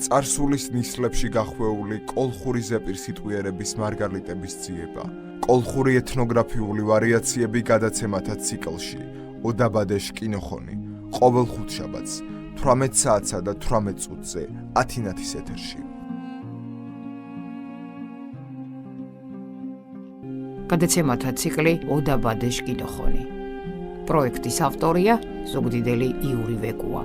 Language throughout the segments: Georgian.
წარსულის ნისლებში გახვეული კოლხური ზეპირ სიტყვიერების მარგალიტების ძიება, კოლხური ეთნოგრაფიული ვარიაციები გადაცემათა ციკლში, ოდაბადეშ კინოხონი, ყოველ ხუთშაბათს, 18 საათსა და 18 წუთზე, 10 ეთერში. გადაცემათა ციკლი ოდაბადეშ კინოხონი. პროექტის ავტორია ზუგდიდელი იური ვეკუა.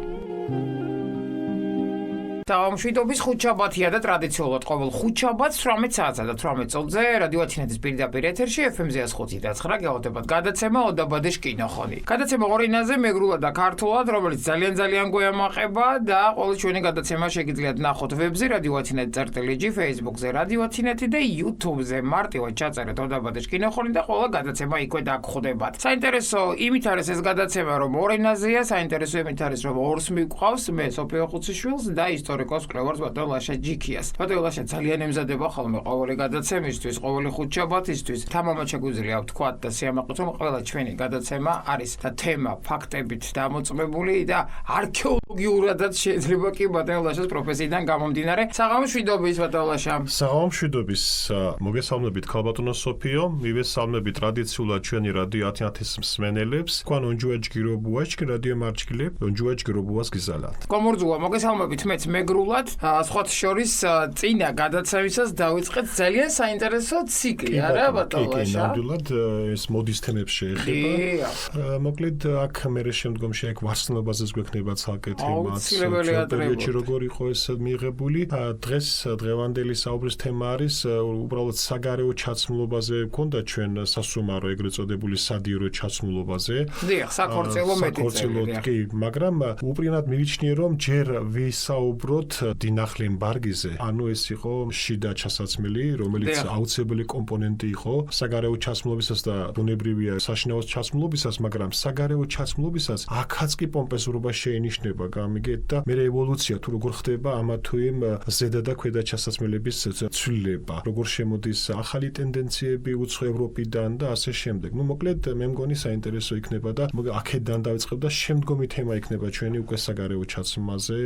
მშვიდობის ხუთშაბათია და ტრადიციულად ყოველ ხუთშაბათს 18 საათსა და 18 წუთზე რადიო ათინეთის პირდაპირ ეთერში FM-ზე 105.9 გეღოდებათ გადაცემა ოდაბადეშ კინოხონი. გადაცემა ორი ენაზე, მეგრულად და ქართულად, რომელიც ძალიან გვეამაყება და ყოველი ჩვენი გადაცემა შეგიძლიათ ნახოთ ვებზე რადიო ათინეთი.gr, Facebook-ზე რადიო ათინეთი და YouTube-ზე მარტივად ჩაწერეთ ოდაბადეშ კინოხონი და ყველა გადაცემა იქვე დაგხვდებათ. საინტერესო იმით არის ეს გადაცემა, რომ ორ ენაზეა, საინტერესო იმით არის, რომ ორს მივყავს, მე სოფიო ხუციშვილს და ისტორიკოს კვლევარს ბატონ ლაშა ჯიქიას. ბატონ ლაშა ძალიან ემზადება ხოლმე ყოველი გადაცემისთვის, ყოველი ხუთშაბათისთვის. თამამად შეგვიძლია ვთქვათ და სიამაყით, რომ ყველა ჩვენი გადაცემა არის და თემა ფაქტებით დამოწმებული და არქეოლოგიურადაც შეიძლება კი ბატონ ლაშას პროფესიიდან გამომდინარე. საღამომშვიდობის ბატონ ლაშა. საღამომშვიდობის. მოგესალმებით ქალბატონო სოფიო, მივესალმებით ტრადიციულად ჩვენი რადიო ათინეთის მსმენელებს. თქვენ ონჯუაჯ გირობუაჩ რადიო მარჩკილე, ონჯუაჯ გირობუას გიზალათ. კომორძუა, მოგესალმებით მეც მეგრულად, სხვათა შორის წინა გადაცემისას დავიწყეთ ძალიან საინტერესო ციკლი, არა ბატონ ლაშა? ნამდვილად ეს მოდის თემებს შეეხება. მოკლედ აქ მე შემდგომში აქ ვარსნობაზეც გვექნება ცალკე თემაც. პერიოდში როგორ იყო ეს მიღებული. დღეს დღევანდელი საუბრის თემა არის უბრალოდ საგარეო ჩაცმულობაზე, გქონდა ჩვენ სასუმარო ეგრეთ წოდებული სადირო ჩაცმულობაზე. დიახ, საქორწილო მეტი. კი, მაგრამ უპრიანად მივიჩნიე რომ ჯერ ვისაუბროთ დინახლ ემბარგიზე. ანუ ეს იყო შიდა ჩასაცმელი, რომელიც აუცილებელი კომპონენტი იყო საგარეო ჩაცმულობისას და ბუნებრივია საშინაო ჩაცმულობისას, მაგრამ საგარეო ჩაცმულობისას აქაც კი პომპეზურობა შეინიშნება, გამიგეთ და მე ევოლუცია თუ როგორ ხდება ამა თუ იმ ზედა და ქვედა ჩასაცმელების ცვლილება, როგორ შემოდის ახალი ტენდენციები უცხო ევროპიდან და ასე შემდეგ. ნუ მოკლედ მე მგონი საინტერესო იქნება და აქედან დავიწყებ და შემდგომი თემა იქნება ჩვენი უკვე საგარეო ჩაცმაზე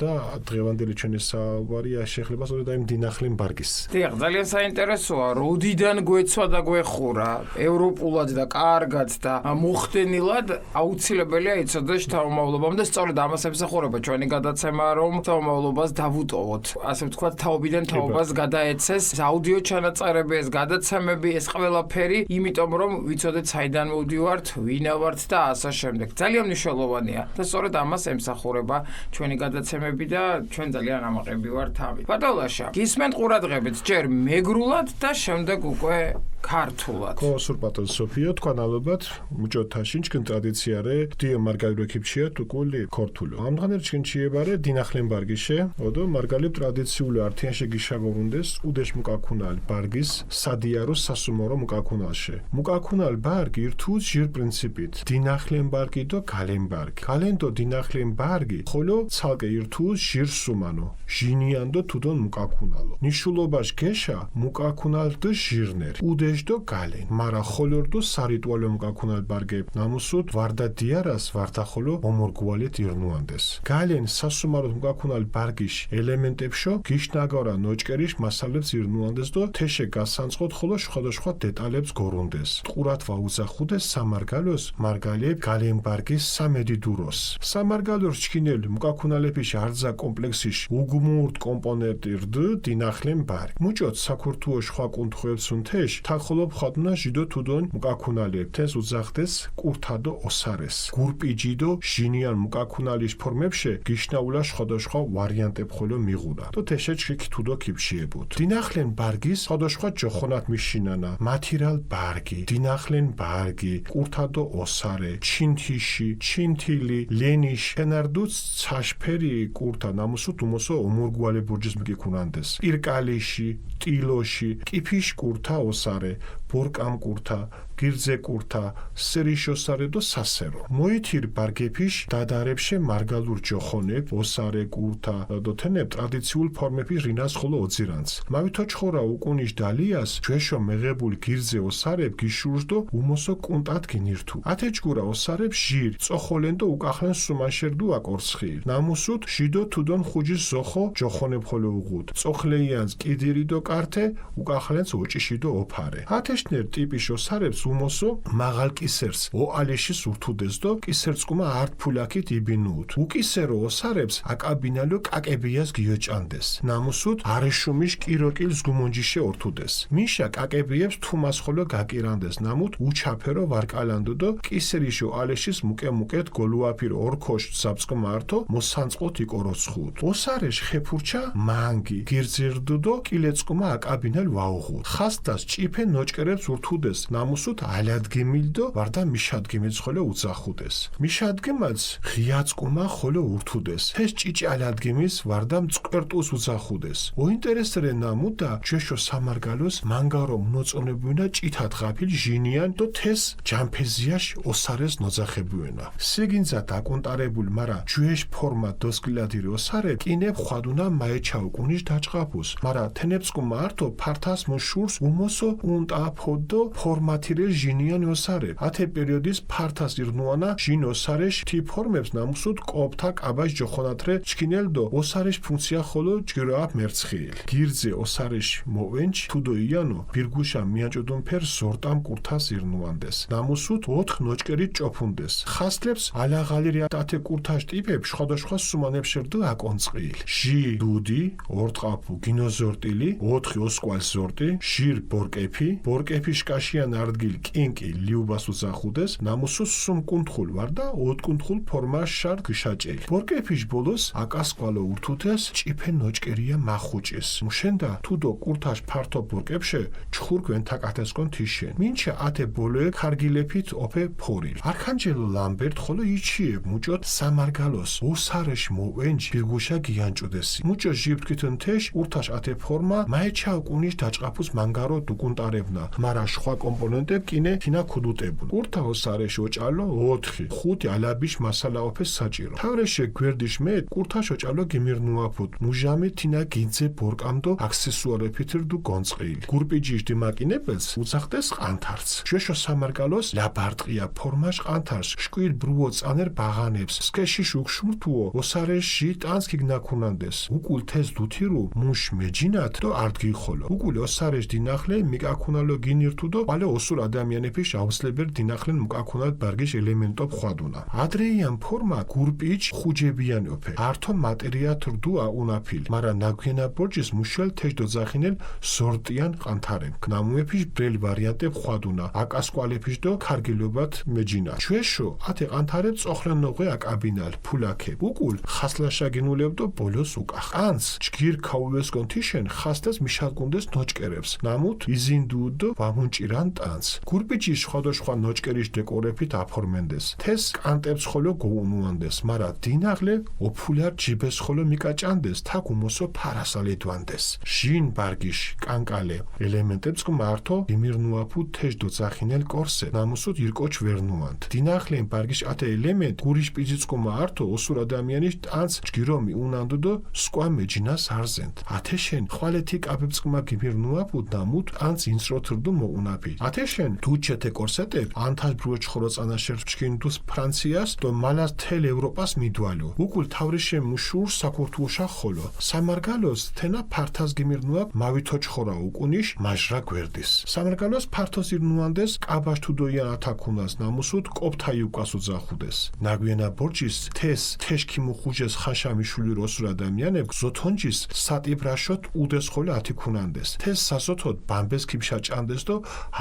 და დღევანდელი ჩვენი საუბარია შეეხება სწორედ ამ დინახლ ემბარგის. დიახ, ძალიან საინტერესოა, როდიდან გვეცვა და გვეხურა ევროპულად და კარგად და მოხდენილად აუცილებელია იცოდეს თავმოვლობამ და სწორედ ამას ემსახურება ჩვენი გადაცემა, რომ თავმოვლობას დავუტოვოთ. ასე ვთქვათ, თაობიდან თაობას გადაეცეს აუდიო ჩანაწერები, ეს გადაცემები, ეს ყველაფერი, იმიტომ რომ ვიცოდეთ საიდან მოვდივართ, ვინა ვართ და ასე შემდეგ. ძალიან მნიშვნელოვანია და სწორედ ამას ემსახურება ჩვენი გადაცემები და ჩვენ ძალიან ამაყები ვართ ამით. ბატონ ლაშა, გისმენთ ყურადღებით ჯერ მეგრულად და შემდეგ უკვე ქართულად. ხო, სურპატონ სოფიო, თქვენ ალბათ მუჭოთაში ჩქენ ტრადიციარე დიო მარგალიროქიფშია თუკული ქორთულო. ამღანერ ჩქენჩიებარე დინახლ ემბარგიშე, ოდო მარგალიბ ტრადიციული ართიანშე გიშაგორუნდეს უდეშ მუკაკუნალ ბარგის სადიარო სასუმორო მუკაკუნალშე. მუკაკუნალ ბარგი რთუს ჟირ პრინციპით. დინახლ ემბარგი და გალემბარგი. გალენდო დინახლ ემბარგი, ხოლო ცალკე რთუს ჟირ სუმანო. ჟინიანდო თუდონ მუკაკუნალო. ნიშულობაში გეშა მუკაკუნალ და ჟირნერ. უდეშდო გალენ. მარა ხოლორდო სარიტუალო მუკაკუნალ ბარგებ. ნამუსუდ ვარდა დიარას ვარდა ხოლო ომორგუალეთ ირნუანდეს. გალენ სასუმარო მუკაკუნალ ბარგიშ ელემენტებშო გიშნაგორა ნოჭკერიშ მასალებს ირნუანდეს და თეშე გასანწყოთ ხოლო სხვადასხვა დეტალებს გორუნდეს. ტყურად ვაუზახუდეს სამარგალოს მარგალებ გალენ ბარგის სამედიდუროს. სამარგალოს ჩქინელ მუკაკუნალეფიშ არძა კომპლექსიშ უგმურთ კომპონენტი რდ დინახლ ემბარგი. მუჭოთ საქურთუო სხვა კუნთხუებს უნთეშ თახოლობ ხადნა ჟიდო თუდონ მუკაკუნალებთეს უძახდეს კურთადო ოსარეს. გურპიჯიდო ჟინიან მუკაკუნალის ფორმებში გიშნაულა სხვადასხვა ვარიანტებ ხოლო მიღუდა. და თეშე ჩიქ თუდო ქიფშიებუთ. დინახლ ემბარგის სხვადასხვა ჯოხონათ მიშინანა. მათირალ ბარგი, დინახლ ემბარგი, კურთადო ოსარე, ჩინთიში, ჩინთილი, ლენიშ, ენარდუც ცაშფერი კურთა ნამუსუ თუმოსო ომორგუალე ბურჯის მიგიქუნანდეს. პირკალიში, ტილოში, კიფიშ კურთა ოსარე, ბორკამკურთა, გირძეკურთა, სერიშოსარედო სასერო. მოითირ ბარგეფიშ დადარებშე მარგალურ ჯოხონებ, ოსარე კურთა დოთენებ ტრადიციულ ფორმების რინას ხოლო ოძირანც. მავითო ჩხორა უკუნიშ დალიას ჯვეშო მეღებულ გირძე ოსარებ გიშურსდო უმოსო კუნტად გინირთუ. ათეჯგურა ოსარებ ჟირ, წოხოლენდო უკახლენ სუმანშერდუ აკორცხილ. ნამუსუთ ჟიდო თუდონ ხუჯის ზოხო ჯოხონებ ხოლო უღუდ. წოხლეიანს კიდირიდო კართე უკახლენს ოჭიშიდო ოფარე. ათეშნერ ტიპიშ ოსარებს უმოსო მაღალ კისერს ოალეშის ურთუდესდო კისერწკუმა არტ ფულაკით იბინუთ. უკისერო ოსარებს აკაბინალო კაკებიას გიოჭანდეს. ნამუსუთ არეშუმიშ კიროკილს გუმონჯიშე ორთუდეს. მიშა კაკებიებს თუმას ხოლო გაკირანდეს. ნამუთ უჩაფერო ვარკალანდუდო კისერიშო ალეშის მუკე-მუკეთ გოლუაფირო ორქოშ საბწყმა ართო მოსანწყოთ იკოროცხუდ. ოსარეშ ხეფურჩა მანგი გირძირდუდო კილეწკუმა აკაბინალ ვაუღუდ. ხასტას ჭიფე ნოჭკერებს ურთუდეს. ნამუსუთ ალადგემილდო ვარდა მიშადგემიც ხოლო უძახუდეს. მიშადგემაც ღიაწკუმა ხოლო ურთუდეს. ეს ჭიჭი ალადგემის ვარდა მწყერტუს უძახუდეს. ოინტერესერე ნამუდა ჯეშო სამარგალოს მანგარო მნოწონებუინა ჭითად ღაფილ ჟინიან დო თეს ჯამფეზიაშ ოსარეს ნოძახებუინა. სიგინძა დაკუნტარებულ მარა ჯუეშ ფორმა დოსკილადირი ოსარე კინებ ხვადუნა მაეჩაუკუნიშ დაჭყაფუს. მარა თენებსკუმა ართო ფართას მოშურს უმოსო უნტა ფოდო ფორმათირე ჟინიან ოსარე. ათე პერიოდის ფართას ირნუანა ჟინ ოსარეშ თი ფორმებს ნამუსუთ კოპთა კაბაშ ჯოხონათრე ჩქინელდო ოსარეშ ფუნქცია ხოლო ჯგიროაფ მერცხილ. გირძე ოსარეშ მოვენჩ თუდო იანო ბირგუშა მიაჭოდონ ფერ ზორტამ კურთას ირნუანდეს. ნამუსუთ 4 ნოჭკერი ჭოფუნდეს. ხასლებს ალაღალირია ათე კურთაშ ტიპებ სხვადასხვა სუმანებს შერდო აკონწყილ. ჟი დუდი ორტყაფუ გინოზორტილი 4 ოსკვალ ზორტი ჟირ ბორკეფი ბორკეფიშ კაშიან არდგილ კინკი ლიუბას უძახუდეს. ნამუსუთ სუმ კუნთხულ ვარდა 4 კუნთხულ ფორმას შარ გიშაჭელი. ბორკეფიშ ბოლოს აკასყვალო ურთუთეს ჭიფე ნოჭკერია მახუჭის. მუშენდა თუდო კურთაშ ფართო ბორკეფშე ჩხურ გვენთაკათესკონ თიშენ. მინჩა ათე ბოლოე ქარგილეფით ოფე ფორილ. არქანჯელო ლამბერტ ხოლო იჩიებ მუჭოთ სამარგალოს ოსარეშ მოვენჯ ბირგუშა გიანჭუდესი. მუჭო ჟიბთქითონ თეშ ურთაშ ათე ფორმა მაეჩა უკუნიშ დაჭყაფუს მანგარო დუკუნტარებნა. მარა შხვა კომპონენტებ კინე თინა ქუდუტებულ. ურთა ოსარეშ ოჭალო 4 5 ალაბიშ მასალა ოფე საჭირო. თავრეშე გვერდიშ მე კურთაშ ოჭალო გიმირნუაფუთ. მუჟამი თინა გინძე ბორკამდო აქსესუარებითირდუ გონწყილი. გურპიჯიშ დიმაკინებელს უძახდეს ყანთარს. ჟეშო სამარგალოს ლაბარტყია ფორმაშ ყანთარს შკვილ ბრუო წანერ ბაღანებს. სკეშიშ უკშურთუო ოსარეში ტანს გიგნაქუნანდეს. უკულ თეს დუთირუ მუშ მეჯინათ დო არტგი ხოლო. უკულ ოსარეშ დინახლე მიკაქუნალო გინირთუ დო ვალე ოსურ ადამიანების აუსლებერ დინახლენ მუკაქუნად ბარგიშ ელემენტო ხვადუნა. ადრეიან ფორმა გურპიჯ ხუჯებიანი ოფე. ართო მატერია თრდუ აუნაფილ. მარა ნაგვენა ბორჯის მუშელ თეჯ დოძახინელ სორტიან ყანთარემ. ნამუეფიშ ბრელ ვარიანტებ ხვადუნა. აკასკვალეფიშ დო ქარგილობათ მეჯინა. ჩვეშო ათე ყანთარებ წოხლენოღვე აკაბინალ ფულაკე. უკულ ხასლაშა გინულებდო ბოლოს უკახ. ყანს ჯგირ ქაულესკონ თიშენ ხასტას მიშალკუნდეს ნოჭკერებს. ნამუთ იზინდუდო ვამუნჭირან ტანს. გურპიჯის სხვადასხვა ნოჭკერის დეკორებით აფორმენდეს. თეს კანტებს ხოლო გოუნუანდეს. მარა დინაღლე ოფულარ ჯიბეს ხოლო მიკაჭანდეს. თაკ უმოსო ფარასალედვანდეს. ჟინ ბარგიშ კანკალე ელემენტებს მართო იმირნუაფუ თეჯ დოძახინელ კორსე. ნამუსუთ ირკოჩ ვერნუანთ. დინახლენ ბარგიშ ათე ელემენტ გურიშ პიძიცკო მართო ოსურ ადამიანის ტანს ჯგირომი უნანდუდო სკვა მეჯინას არზენთ. ათეშენ ხვალეთი კაბებსკმა გიმირნუაფუ დამუთ ანც ინსროთრდუ მოუნაფი. ათეშენ დუჩეთე კორსეტე ანთალ ბრუოჩ ხოროწანაშერ ჩქინდუს ფრანციას დო მალას თელ ევროპას მიდვალო. უკულ თავრიშე მუშურ საქართველოშა ხოლო. სამარგალოს თენა ფართას გიმირნუაფ მავითო ჩხორა უკუნიშ მაჟრა გვერდის. სამარგალოს ფართოს ირნუანდეს კაბაშ თუდოიან ათაქუნას ნამუსუთ კოპთაი უკას უძახუდეს. ნაგვენა ბორჯის თეს თეშქი მუხუჯეს ხაშამიშვილი როსურ ადამიანებ ზოთონჯის სატიბრაშოთ უდეს ხოლე ათიქუნანდეს. თეს სასოთოდ ბამბეს ქიმშაჭანდეს დო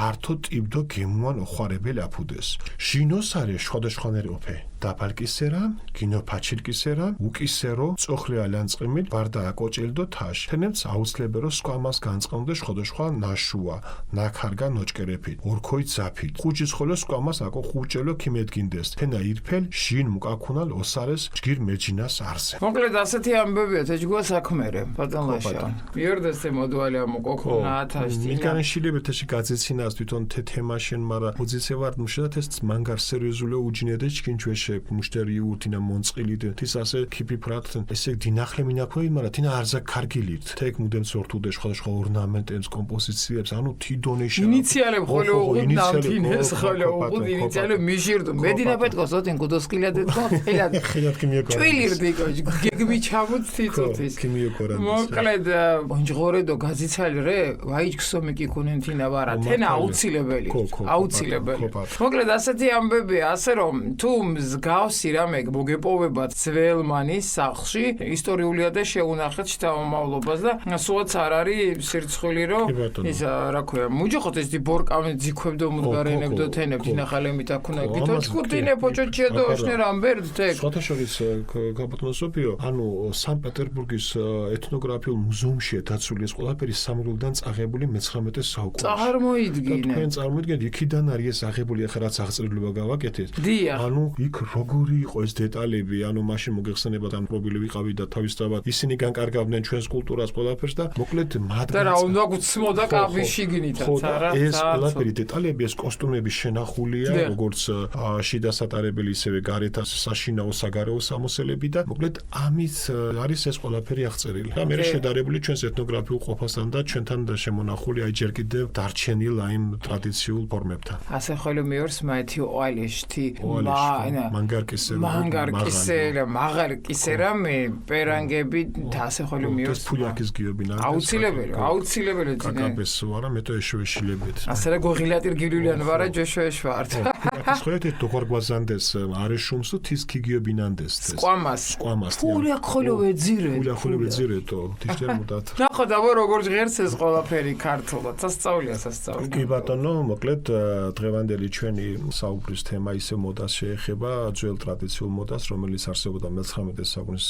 ართო ტიბდო გემუან ოხვარებელ აფუდეს. ჟინოსარე სხვადასხვანერი ოფე. დაბალკისერა, გინოფაჩილკისერა, უკისერო, წოხლი ალანწყიმი, ბარდა აკოჭილდო თაშ. თენემც აუცლებერო სკვამას განწყონდე შხოდოშხვა ნაშუა, ნაქარგა ნოჭკერეფით, ორქოი ძაფით. ხუჯის ხოლო სკვამას აკო ხუჭელო ქიმედგინდეს. თენა ირფელ ჟინ მუკაქუნალ ოსარეს ჯგირ მეჯინას არზე. მოკლედ ასეთი ამბებია თეჯგუა საქმერე, ბატონლაშა. მიორდესე მოდვალია მუკოქუნა ათაშტი. მიკანშილები თეში გაზეცინას თვითონ თე თემაშენ, მაგრამ უძიცევარ მუშა თეს მანგარ სერიოზულე უჯინედე ჩკინჩვეშე მუშტერი უთინა მონწყილიდ თის ასე ქიფიფრატ ესე დინახლე მინაქვი, მაგრამ თინა არზა კარგილით. თეკ მუდენ სორტუდე სხვა ორნამენტებს, კომპოზიციებს, ანუ თიდონეშა. ინიციალებ ხოლო უღუდ ნავთინეს ხოლო უღუდ ინიციალებ მიჟირდო. მედინა პეტკოს ოტენ გუდოსკილადეთ ხო? ხილად ქიმიოკორა. ჭვილირდი კოჯ გეგმი ჩამოც თითოთის. ქიმიოკორა. მოკლედ ბონჯღორედო გაზიცალი რე ვაიჩქსო მიკიქუნენ თინა ვარა. თენა აუცილებელი. აუცილებელი. მოკლედ ასეთი ამბებია, ასე რომ თუ მსგავსი რამე მოგეპოვებათ ძველმანის სახლში, ისტორიულია და შეუნახეთ შთამომავლობას და სულაც არ არის სირცხვილი რომ ის რა ქვია, მუჯოხოთ ეს ბორკამი ძიქვებდო მუდგარენებდო თენებ დინახალემი თაქუნა გითოჩქუტინე პოჭოჩედო შნერამბერდ თეკ. სხვათა შორის გაბატონოსოფიო, ანუ სანქტ-პეტერბურგის ეთნოგრაფიულ მუზეუმშია დაცული ეს ყველაფერი სამრევლოდან წაღებული მე-19 საუკუნეში. წარმოიდგინე. თქვენ წარმოიდგინეთ, იქიდან არის ეს აღებული, ახლა რაც აღწერილობა გავაკეთეთ. დიახ. ანუ იქ როგორი იყო ეს დეტალები, ანუ მაშინ მოგეხსენებათ ან პრობილი ვიყავი და თავისთავად ისინი განკარგავდნენ ჩვენს კულტურას ყველაფერს და მოკლედ მათგან და რა უნდა გწმოდა კაფის შიგნითაც არა? ეს ყველაფერი დეტალები, ეს კოსტუმები შენახულია, როგორც შიდა სატარებელი, ისევე გარეთ საშინაო საგარეო სამოსელები და მოკლედ ამით არის ეს ყველაფერი აღწერილი. და მე შედარებული ჩვენს ეთნოგრაფიულ ყოფასთან და ჩვენთან შემონახული აი ჯერ კიდევ დარჩენილ აი იმ ტრადიციულ ფორმებთან. ასე ხოლო მიორს მაეთი ოალეშთი მაღარკისერა მე პერანგები და ასე ხოლო მიორს ფულაკის გიობინა. აუცილებელი კაკაბეს ვარა მე то еще შილებეთ. ასე რა გოღილატირ გილულიან ვარა ჯოშოეშ ვარ. ფულაკის ხოლეთ დოქორ გვაზანდეს არეშუმს თუ თის გიგიობინანდეს თეს. სკვამას. ფულაკ ხოლო ვეძირე. ფულაკ ხოლო ვეძირე თო თიშერ მუდათ. ნახო და როგორ ღერს ეს ყველაფერი ქართულად სასწაულია. კი ბატონო, მოკლედ დღევანდელი ჩვენი საუბრის თემა ისე მოდას შეეხება ძველ ტრადიციულ მოდას, რომელიც არსებობდა მე-19 საუკუნის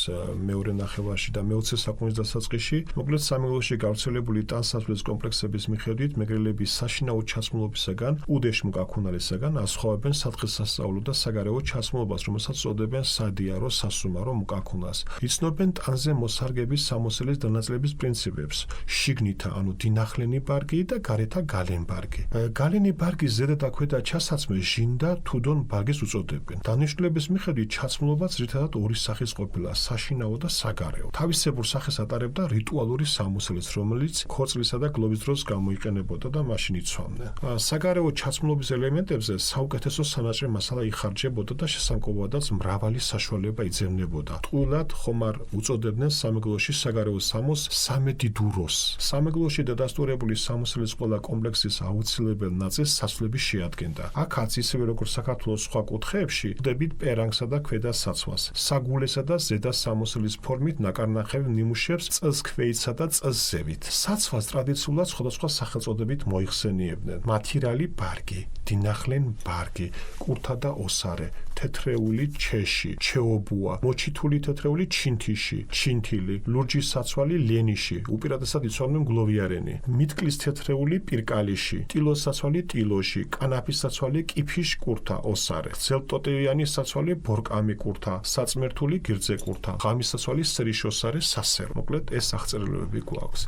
მეორე ნახევარში და მე-20 საუკუნის დასაწყისში. მოკლედ სამეგრელოში გავრცელებული ტანსაცმლის კომპლექსების მიხედვით მეგრელების საშინაო ჩაცმულობისაგან, უდეშ მუკაქუნალისაგან ასხოვებენ სათხესასწაულო და საგარეო ჩაცმულობას, რომელსაც წოდებენ სადიარო, სასუმარო მუკაქუნას. იცნობენ ტანზე მოსარგების სამოსელის დანაწილების პრინციპებს, შიგნითა, ანუ დინახლენი ბარგი და გარეთა გალენ ბარგი. გალენი ბარგის ზედა და ქვედა ჩასაცმელს ჟინ და თუდონ ბარგის უწოდებენ. დანიშნულების მიხედვით ჩაცმულობა ძირითადად ორი სახის ყოფილა, საშინაო და საგარეო. თავისებურ სახეს ატარებდა რიტუალური სამოსელიც, რომელიც ქორწილისა და გლობის დროს გამოიყენებოდა და მაშინ იცვამდნენ. საგარეო ჩაცმულობის ელემენტებზე საუკეთესო სანაჭრე მასალა იხარჯებოდა და შესამკობოდაც მრავალი საშუალება იძებნებოდა. ტყუილად ხომ არ უწოდებდნენ სამეგრელოში საგარეო სამოს სამედიდუროს. სამეგრელოში დადასტურებული სამოსელის ყველა კომპლექსის აუცილებელ ნაწილს სასვლები შეადგენდა. აქაც ისევე როგორც საქართველოს სხვა კუთხეებში ვხვდებით პერანგსა და ქვედა საცვას. საგულესა და ზედა სამოსელის ფორმით ნაკარნახევ ნიმუშებს წელს ქვეითსა და წელს ზევით. საცვას ტრადიციულად სხვადასხვა სახელწოდებით მოიხსენიებდნენ. მათირალი ბარგი, დინახლენ ბარგი, კურთა და ოსარე, თეთრეული ჩეში, ჩეობუა, მოჩითული თეთრეული ჩინთიში, ჩინთილი, ლურჯის საცვალი ლენიში, უპირატესად იცვამდნენ გლოვიარენი, მიტკლის თეთრეული პირკალიში, ტილოს საცვალი ტილოში, კანაფის საცვალი კიფიშ კურთა, ოსარე, ძელტოტევიანი საცვალი ბორკამი კურთა, საწმერთული გირძე კურთა, ღამის საცვალი სრიშოსარე სასერო. მოკლედ ეს აღწერილებები გვაქვს.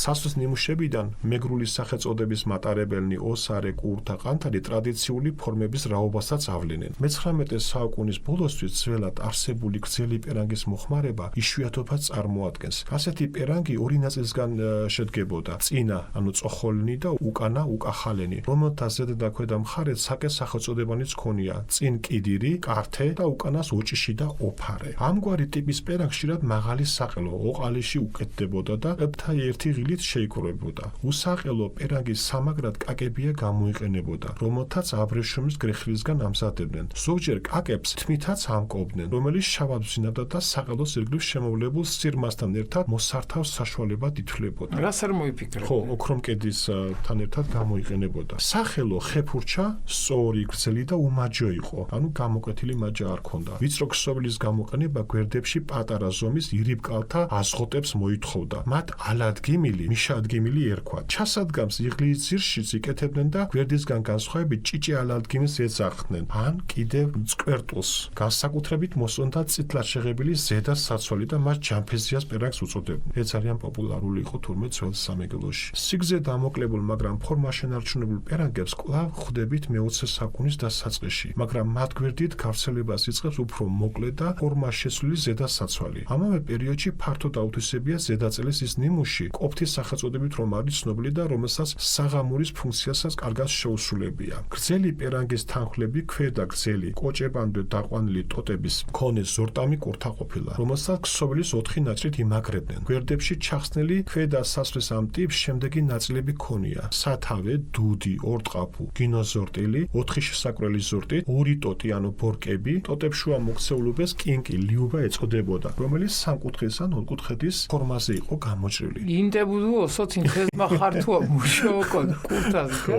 სასვლის ნიმუშებიდან მეგრული სახელწოდების მატარებელნი ოსარე, კურთა, ყანთარი ტრადიციული ფორმების რაობასაც ავლენენ. მე-19 საუკუნის ბოლოსთვის ძველად არსებული გრძელი პერანგის მოხმარება იშვიათობად წარმოადგენს. ასეთი პერანგი ორი ნაწილისგან შედგებოდა: წინა, ანუ წოხოლნი და უკანა უკახალენი, რომელთა ზედა და ქვედა მხარეს საკე სახელწოდებანიც ჰქონია: წინ კიდირი, კართე და უკანას ოჭიში და ოფარე. ამგვარი ტიპის პერანგს ხშირად მაღალი საყელო ოყალიში უკეთდებოდა და ყებთა ერთი ღილით შეიკრებოდა. უსაყელო პერანგის სამაგრად კაკებია გამოიყენებოდა, რომელთაც აბრეშუმის გრეხილისგან ამზადებდნენ. ზოგჯერ ზოგიერთ კაკებს თმითაც ამკობდნენ, რომელიც შავად ვზინავდა და საყელოს ირგვლივ შემოვლებულ სირმასთან ერთად მოსართავს საშუალებად ითვლებოდა. რას არ მოიფიქრე? ხო, ოქრომ კედისთან ერთად გამოიყენებოდა. სახელო ხეფურჩა სწორი, გრძელი და უმაჯო იყო, ანუ გამოკვეთილი მაჯა არ ქონდა. ვიწრო ქსოვლის გამოყენება გვერდებში პატარა ზომის ირიბკალთა აზღოტებს მოითხოვდა. მათ ალადგიმილი, მიშადგიმილი ერქვათ. ჩასადგამს იღლიის ძირშიც იკეთებდნენ და გვერდისგან განსხვავებით ჭიჭე ალადგიმს ეძახდნენ, ან კიდევ მწკვერტულს. განსაკუთრებით მოსონდა წითლად შეღებილი ზედა საცვალი და მას ჯამფეზიას პერანგს უწოდებდნენ. ეს ძალიან პოპულარული იყო თურმე ძველ სამეგრელოში. სიგზე დამოკლებულ, მაგრამ ფორმაშენარჩუნებულ პერანგებს კვლავ ხვდებით მე-20 საუკუნის დასაწყისში, მაგრამ მათ გვერდით გავრცელებას იწყებს უფრო მოკლე და ფორმას შესული ზედა საცვალი. ამავე პერიოდში ფართო დაუთვისებია ზედაწელის ის ნიმუში, ყოფთის სახელწოდებით რომ არის ცნობილი და რომელსაც საღამურის ფუნქციასაც კარგად შეუსრულებია. გრძელი პერანგის თანხლები ქვედა გრძელი, კოჭებამდე დაყვანილი ტოტების მქონე ზორტამი კურთა ყოფილა, რომელსაც ქსოვილის 4 ნაწილით იმაგრებდნენ. გვერდებში ჩახსნილი ქვედა სასვლის ამ ტიპს შემდეგი ნაწილები ქონია: სათავე, დუდი, ორტყაფუ, გინოზორტილი, 4 შესაკვრელი ზორტი, 2 ტოტი ანუ ბორკები, ტოტებს შუა მოქცეულობას კინკი, ლიუბა ეწოდებოდა, რომელიც სამკუთხედის ან ოთხკუთხედის ფორმაზე იყო გამოჭრილი. ინდებუდუოსო ცინხეზმა ხართუა მუშოკო კურთაზე.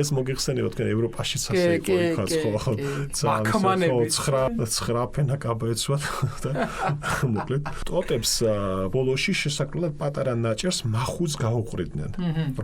ეს მოგიხსენებათ, თქვენ ევროპაშიც ასე იყო იქაც ხო? მაქმანები 9 ფენა კაბეცვათ და მოკლედ ტოტებს ბოლოში შესაძლებლად პატარა ნაჭერს მახუც გაუყრიდნენ,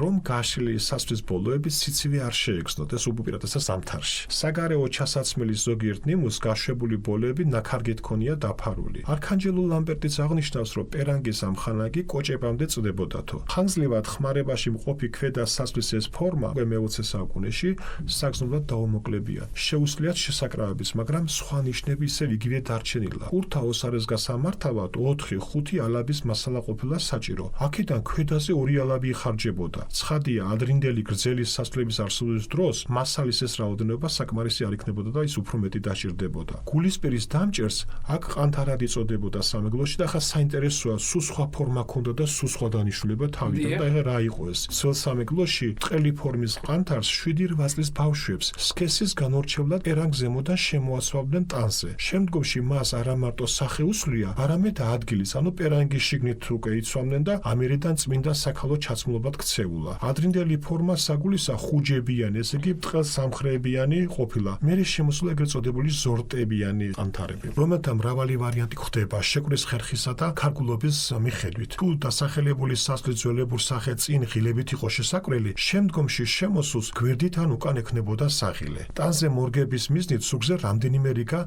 რომ გაშლილი სასვლის ბოლოები სიცივე არ შეეგრძნოთ, ეს უპირატესად ზამთარში. საგარეო ჩასაცმელის ზოგიერთ ნიმუშს გაშვებული ბოლოები ნაქარგით ქონია დაფარული. არქანჯელო ლამბერტიც აღნიშნავს, რომ პერანგის ამ ხანაგი კოჭებამდე წდებოდათო. ხანგრძლივად ხმარებაში მყოფი ქვედა სასვლის ეს ფორმა მე-20 საუკუნეში საგრძნობლად დაუმოკლებია. შეუძლიათ შესაკრავების, მაგრამ სხვა ნიშნები ისევ იგივე დარჩენილა. კურთა ოსარეს გასამართავად 4-5 ალაბის მასალა ყოფილა საჭირო. აქედან ქვედაზე 2 ალაბი იხარჯებოდა. ცხადია, ადრინდელი გრძელი სასვლების არსებობის დროს მასალის ეს რაოდენობა საკმარისი არ იქნებოდა და ის უფრო მეტი დაჭირდებოდა. გულისპირის დამჭერს აქ ყანთარად იწოდებოდა სამეგრელოში და ხა საინტერესოა, სულ სხვა ფორმა ქონდა და სულ სხვა დანიშნულება თავიდან და ეხლა რა იყო ეს? ძველ სამეგრელოში ბრტყელი ფორმის ყანთარს 7-8 წლის ბავშვებს სქესის განორჩევლად პერანგ ზემოდან შემოაცვავდნენ ტანზე. შემდგომში მას არა მარტო სახე უსვლია, არამედ ადგილის, ანუ პერანგის შიგნით უკვე იცვამდნენ და ამერიდან წმინდა საქალო ჩაცმულობად ქცეულა. ადრინდელი ფორმა საგულისა ხუჯებიანი, ესე იგი ბრტყელ სამხრეებიანი ყოფილა. მერე შემოსულა ეგრეთ წოდებული ზორტებიანი ყანთარები, რომელთა მრავალი ვარიანტი ხდება შეკვრის ხერხისა და ქარგულობის მიხედვით. თუ დასახელებული სასვლის ძველებურ სახე წინ ღილებით იყო შესაკვრელი, შემდგომში შემოსულს გვერდით ან უკან ექნებოდა საღილე. ტანზე მორგების მიზნით ზურგზე რამდენიმე რიგა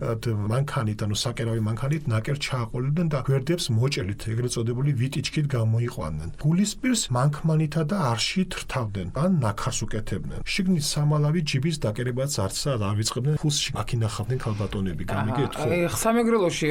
მანქანით, ანუ საკერავი მანქანით ნაკერ ჩააყოლებდნენ და გვერდებს მოჭრილით, ეგრეთ წოდებული ვიტიჩკით გამოიყვანდნენ. გულისპირს მანქმანითა და არშით რთავდნენ, ან ნაქარს უკეთებდნენ. შიგნით სამალავი ჯიბის დაკერებაც არც არ ვიწყებდნენ, ფულს აქ ინახავდნენ ქალბატონები, გამიგეთ ხო? სამეგრელოში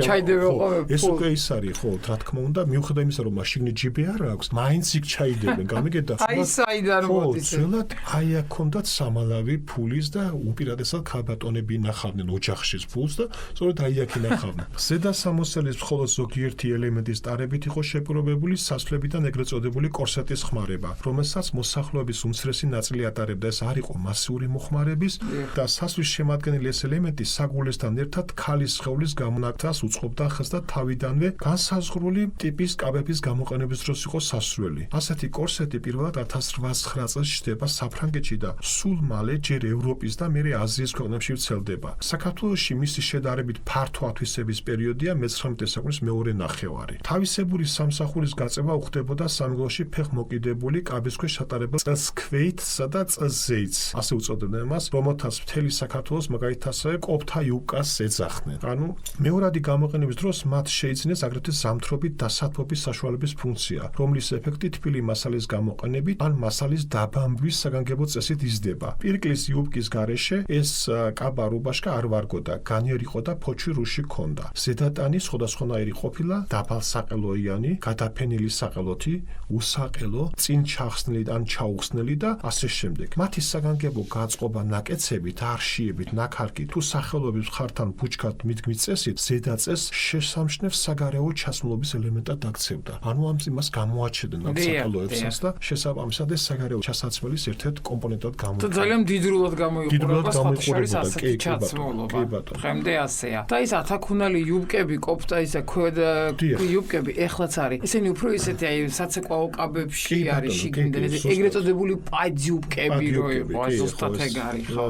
ჩაიდება ეს უკვე ის არის, ხო, რა თქმა უნდა, მიუხედავად იმისა, რომ შიგნით ჯიბი არ აქვს, მაინც იქ ჩაიდებენ, გამიგეთ და აი საიდან მოდის? ძველად აი აქ ჰქონდათ სამალავი ფულის და უპირატესად ქალბატონები ინახავდნენ ოჯახშიც ფულს და სწორედ აი აქ ინახავდნენ. ზედა სამოსელის მხოლოდ ზოგიერთი ელემენტის ტარებით იყო შეპირობებული სასვლებიდან ეგრეთ წოდებული კორსეტის ხმარება, რომელსაც მოსახლეობის უმცირესი ნაწილი ატარებდა. ეს არ იყო მასიური მოხმარების და სასვლის შემადგენელი ეს ელემენტი საგულესთან ერთად ქალის სხეულის გამონაკლისს უწყობდა ხელს და თავიდანვე განსაზღვრული ტიპის კაბების გამოყენების დროს იყო სასურველი. ასეთი კორსეტი პირველად 1809 წელს ჩნდება საფრანგეთში და სულ მალე ჯერ ევროპის და მერე აზიის ქვეყნებში ვრცელდება. საქართველოში მისი შედარებით ფართო ათვისების პერიოდია მე-19 საუკუნის მეორე ნახევარი. თავისებური სამსახურის გაწევა უხდებოდა სამეგრელოში ფეხმოკიდებული კაბის ქვეშ ჩატარებელ წელსქვეითსა და წელზეითს, ასე უწოდებდნენ მას, რომელთაც მთელი საქართველოს მაგალითად ასევე ყოფთა იუკას ეძახდნენ. ანუ მეორადი გამოყენების დროს მათ შეიძინეს აგრეთვე ზამთრობით დასათბობის საშუალების ფუნქცია, რომლის ეფექტი თბილი მასალის გამოყენებით ან მასალის დაბამბვის საგანგებო წესით იზრდება. პირკლის იუბკის გარეშე ეს კაბა რუბაშკა არ ვარგოდა, განიერი იყო და ფოჩი რუში ჰქონდა. ზედატანი სხვადასხვანაირი ყოფილა, დაბალსაყელოიანი, გადაფენილი საყელოთი, უსაყელო, წინ ჩახსნილი ან ჩაუხსნელი და ასე შემდეგ. მათი საგანგებო გაწყობა ნაკეცებით, არშიებით, ნაქარგით თუ სახელობის ხართან ბუჩქად მიდგმის წესით ზედაწეს შესამჩნევ საგარეო ჩასმულობის ელემენტად აქცევდა. ანუ ამ იმას გამოაჩენდნენ ამ საყელოებსაც და შესაბამისად ეს საგარეო ჩასაცმელის ერთ-ერთ კომპონენტად გამოიყენება. ძალიან დიდრულად გამოიყურება. მოგზაურობას სხვათა შორის გამოიყურებოდა, ასეთი კი, ჩაცმულობა. კი, ბატონო. დღემდე ასეა. და ის ათაქუნალი იუბკები, კოპტა ისა ქვედა დიახ. იუბკები ეხლაც არის. ესენი უფრო ისეთი აი საცეკვაო კაბებში კი, არის ბატონო, შიგნით კი, ეს ზუსტად. ეგრეთ წოდებული პაძიუბკები რო პადიუბკები, იყო, კი, ზუსტად ხო, ეგ არის, ხო.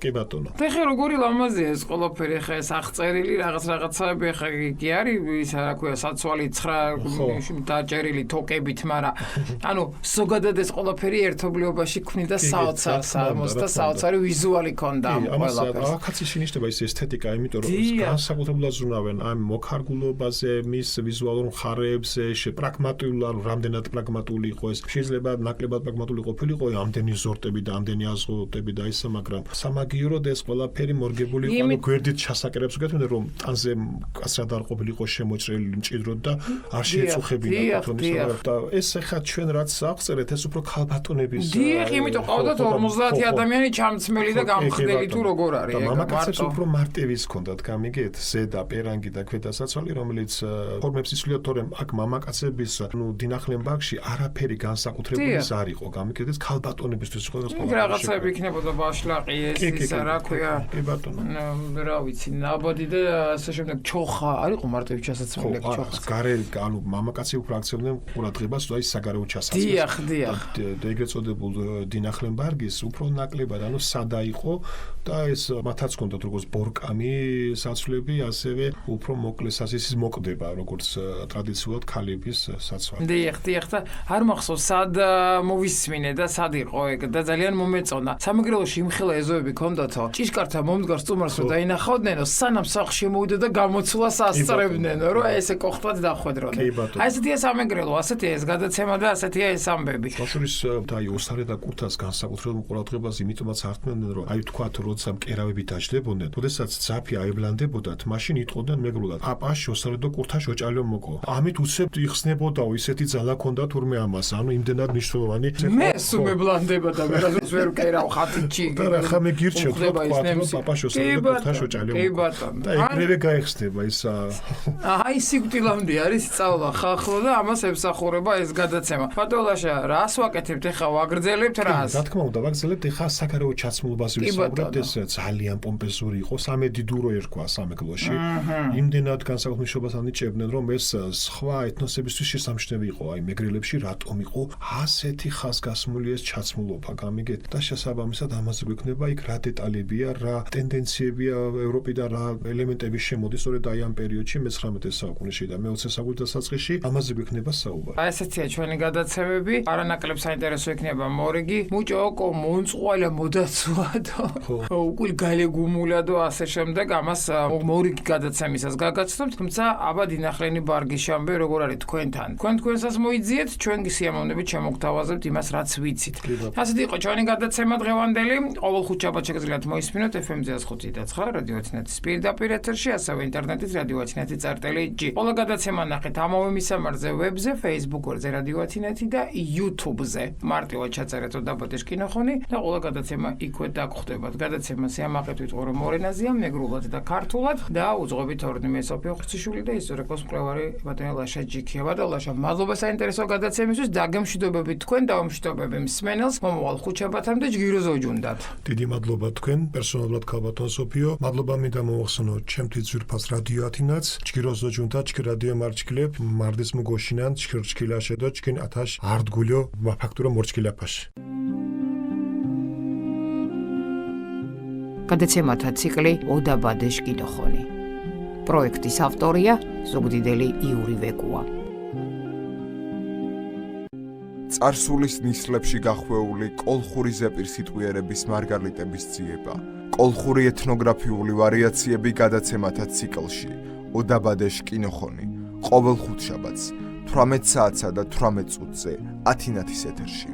კი ბატონო. და ხე როგორი ლამაზია ეს ყველაფერი ხე ეს აღწერილი რაღაცები ხე კი არის ის რა ქვია საცვალი 9 დაჭერილი თოკებით, მაგრამ ანუ ზოგადად ეს ყველაფერი ერთობლიობაში ქმნიდა საოცარ სამოს და საოცარი ვიზუალი ქონდა ამ ყველაფერს. აქაც ისინიშნება ის ესთეტიკა, იმიტომ რომ განსაკუთრებულად ზრუნავენ ამ მოქარგულობაზე, მის ვიზუალურ მხარეებზე, პრაგმატულად, რამდენად პრაგმატული იყო ეს. შეიძლება ნაკლებად პრაგმატული ყოფილიყო ამდენი ზორტები და ამდენი აზღოტები და ისა, მაგრამ სამაგიეროდ ეს ყველაფერი მორგებული იყო, ანუ გვერდით ჩასაკერებს გეთქვით, რომ ტანზე კაცრად არ ყოფილიყო შემოჭრილი მჭიდროდ და არ შეეწუხებინა ბატონის და ეს ახლა ჩვენ რაც აღწერეთ, ეს უფრო ქალბატონების დიახ, იმიტომ ყავდათ 50 ადამიანი ჩამცმელი და გამხდელი თუ როგორ არის და ეგ მამაკაცებს უფრო მარტივის ჰქონდათ, გამიგეთ, ზედა პერანგი და ქვედა საცვალი, რომელიც ფორმებს იცვლიათ, თორემ აქ მამაკაცების, ну, დინახლენ ბაღში არაფერი განსაკუთრებულის არ იყო, გამიგეთ, ეს ქალბატონებისთვის იყო ეს ყველა რაღაცები იქნებოდა ბაშლაყი ეს რა ქვია. კი ბატონო. რა ვიცი, ნაბადი და ასე შემდეგ ჩოხა არ იყო მარტივი ჩასაცმელი ჩოხა. გარე, ანუ მამაკაცი უფრო აქცევდნენ ყურადღებას და ის საგარეო ჩასაცმელს. დიახ, დიახ. და ეგრეთ წოდებულ დინახლენ ბარგის უფრო ნაკლებად, ანუ სადა იყო და ეს მათაც ჰქონდათ როგორც ბორკამი საცვლები, ასევე უფრო მოკლეს ასის მოკვდება, როგორც ტრადიციულად ქალების საცვალი. დიახ, დიახ და არ მახსოვს სად მოვისმინე და სად იყო ეგ და ძალიან მომეწონა. სამეგრელოში იმხელა ეზოები ქონდათო. ჭიშკართა მომდგარ სტუმარს რომ დაინახავდნენო, სანამ სახლში მოვიდა და გამოცვლას ასწრებდნენო, რომ ესე კოხტად დახვედროდნენ. აი ესეთია სამეგრელო, ასეთია ეს გადაცემა და ასეთია ეს ამბები. ბავშვის და იოსარე და კურთას განსაკუთრებულ ყურადღებას იმიტომაც ართმევდნენ, რომ აი თქვათ, როცა მკერავები დაждდებოდნენ, როდესაც ძაფი აებლანდებოდათ, მაშინ იტყოდნენ მეგრულად: "აპა, შოსარე და კურთა შოჭალიო მოკო." ამით უცებ იხსნებოდაო, ისეთი ძალა ქონდა თურმე ამას, ანუ იმდენად მნიშვნელოვანი. მე სუმებლანდება და ვერასდროს ვერ ვკერავ ხათიჩი. და რა ხა მე გირჩევ, თქვათ, რომ პაპა შოსარე და კურთა შოჭალიო მოკო. კი ბატონო. და ეგრევე გაიხსნება ის აი სიკვდილამდე არის სწავლა ხალხო და ამას ემსახურება ეს გადაცემა. ბატონაშა, რას ვაკეთებთ ახლა, ვაგრძელებთ რას? რა თქმა უნდა, ვაგრძელებთ ახლა საგარეო ჩაცმულობაზე ვისაუბრებთ, ეს ძალიან პომპეზური იყო, სამედიდურო ერქვა სამეგრელოში. იმდენად განსაკუთრებას ანიჭებდნენ, რომ ეს სხვა ეთნოსებისთვის შესამჩნევი იყო, აი მეგრელებში რატომ იყო ასეთი ხაზგასმული ეს ჩაცმულობა, გამიგეთ? და შესაბამისად ამაზე გვექნება იქ რა დეტალებია, რა ტენდენციებია ევროპიდან, რა ელემენტები შემოდის სწორედ აი ამ პერიოდში 19 საუკუნეში და მე-20 საუკუნის დასაწყისში ამაზე გვექნება საუბარი. აი ესეთია ჩვენი გადაცემები, არანაკლებ საინტერესო იქნება მორიგი, მუჭოკო, მონწყვალა მოდაცვადო. უკულ გალეგუმულადო ასე შემდეგ ამას მორიგი გადაცემისას გაგაცნობთ, თუმცა აბა დინახლენი ბარგის შამბე როგორ არის თქვენთან. თქვენსაც მოიძიეთ, ჩვენ გისიამოვნებით შემოგთავაზებთ იმას, რაც ვიცით. ასეთი იყო ჩვენი გადაცემა დღევანდელი. ყოველ ხუთშაბათ შეგიძლიათ მოისმინოთ FM-ზე 105.9 რადიო ეთნეთის პირდაპირ ეთერში, ასევე ინტერნეტით რადიო ეთნეთი წერტილი.g. ყველა გადაცემა ნახეთ ამავე მისამართზე ვებზე, Facebook-ზე რადიო ეთნეთი და YouTube-ზე. მარტივად ჩაწერეთ ოდაბადეშ კინოხონი და ყველა გადაცემა იქვე დაგხვდებათ. გადაცემას ამაყეთვით ორი მორენაზია, მეგრულად და ქართულად და უძღვებით ორნიმე სოფიო ხვციშვილი და ისტორიკოს მკვლევარი ბატონი ლაშა ჯიქია. ბატონ ლაშა, მადლობა საინტერესო გადაცემისთვის, დაგემშვიდობებით თქვენ და ვამშვიდობები მსმენელს მომავალ ხუთშაბათამდე ჯგიროს ოჯუნდათ. დიდი მადლობა თქვენ, პერსონალურად ქალბატონ სოფიო. მადლობა მინდა მოახსენოთ ჩემთვის ძვირფას რადიო ათინაც, ჯგიროს ოჯუნდათ, ჯგირ რადიო მარჩკილებ, მარდის მუგოშინან, ჯგირ ჩკილაშე და ჯგინ ათაშ ართგულიო მაფაქტურო მორჩკილაფაშ. გადაცემათა ციკლი ოდაბადეშ კინოხონი. პროექტის ავტორია ზუგდიდელი იური ვეკუა. წარსულის ნისლებში გახვეული კოლხური ზეპირსიტყვიერების მარგალიტების ძიება. კოლხური ეთნოგრაფიული ვარიაციები გადაცემათა ციკლში ოდაბადეშ კინოხონი. ყოველ ხუთშაბათს 18 საათსა და 18 წუთზე ათინათის ეთერში.